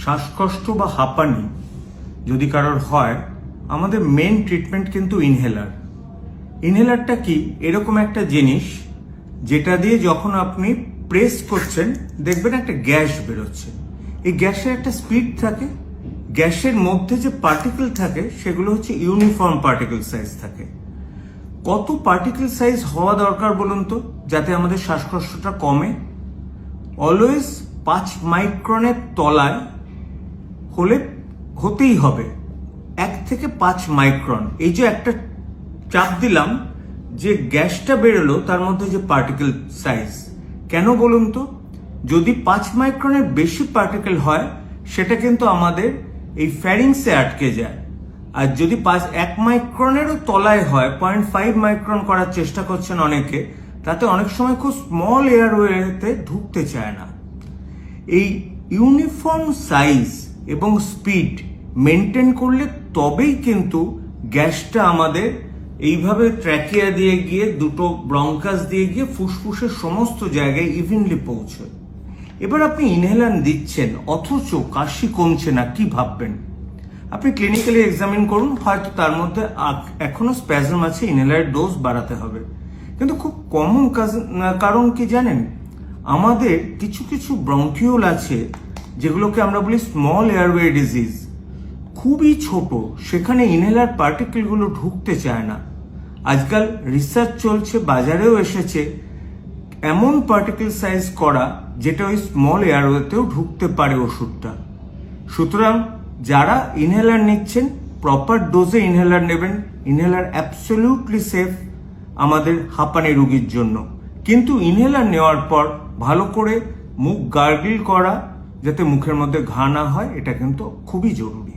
শ্বাসকষ্ট বা হাঁপানি যদি কারোর হয়, আমাদের মেন ট্রিটমেন্ট কিন্তু ইনহেলার। ইনহেলারটা কি? এরকম একটা জিনিস যেটা দিয়ে যখন আপনি প্রেস করছেন দেখবেন একটা গ্যাস বেরোচ্ছে। এই গ্যাসের একটা স্পিড থাকে, গ্যাসের মধ্যে যে পার্টিকেল থাকে সেগুলো হচ্ছে ইউনিফর্ম পার্টিকেল সাইজ থাকে। কত পার্টিকেল সাইজ হওয়া দরকার বলুন তো, যাতে আমাদের শ্বাসকষ্টটা কমে? অলওয়েজ 5 মাইক্রনের তলায় হতেই হবে। 1 থেকে 5 মাইক্রন। এই যে একটা চাপ দিলাম, যে গ্যাসটা বেরোলো তার মধ্যে যে পার্টিকেল সাইজ, কেন বলুন তো? যদি 5 মাইক্রনের বেশি পার্টিকেল হয় সেটা কিন্তু আমাদের এই ফ্যারিংসে আটকে যায়। আর যদি 1 মাইক্রনেরও তলায় হয়, 0.5 মাইক্রন করার চেষ্টা করছেন অনেকে, তাতে অনেক সময় খুব স্মল এয়ারওয়েতে ঢুকতে চায় না। এই ইউনিফর্ম সাইজ এবং স্পিড মেনটেন করলে তবেই কিন্তু গ্যাসটা আমাদের এইভাবে ট্র্যাকিয়া দিয়ে গিয়ে, দুটো ব্রঙ্কাস দিয়ে গিয়ে ফুসফুসের সমস্ত জায়গায় ইভেনলি পৌঁছয়। এবার আপনি ইনহেলার দিচ্ছেন অথচ কাশি কমছে না, কি ভাববেন? আপনি ক্লিনিক্যালি এক্সামিন করুন, হয়তো তার মধ্যে এখনো স্প্যাজম আছে, ইনহেলারের ডোজ বাড়াতে হবে। কিন্তু খুব কমন কারণ কি জানেন? আমাদের কিছু কিছু ব্রঙ্কিওল আছে যেগুলোকে আমরা বলি স্মল এয়ারওয়ে ডিজিজ, খুবই ছোট, সেখানে ইনহেলার পার্টিকেলগুলো ঢুকতে চায় না। আজকাল রিসার্চ চলছে, বাজারেও এসেছে এমন পার্টিকেল সাইজ করা যেটা ওই স্মল এয়ারওয়েতেও ঢুকতে পারে ওষুধটা। সুতরাং যারা ইনহেলার নিচ্ছেন, প্রপার ডোজে ইনহেলার নেবেন। ইনহেলার অ্যাবসলিউটলি সেফ আমাদের হাঁপানি রোগীর জন্য। কিন্তু ইনহেলার নেওয়ার পর ভালো করে মুখ গার্গল করা, যাতে মুখের মধ্যে ঘা না হয়, এটা কিন্তু খুবই জরুরি।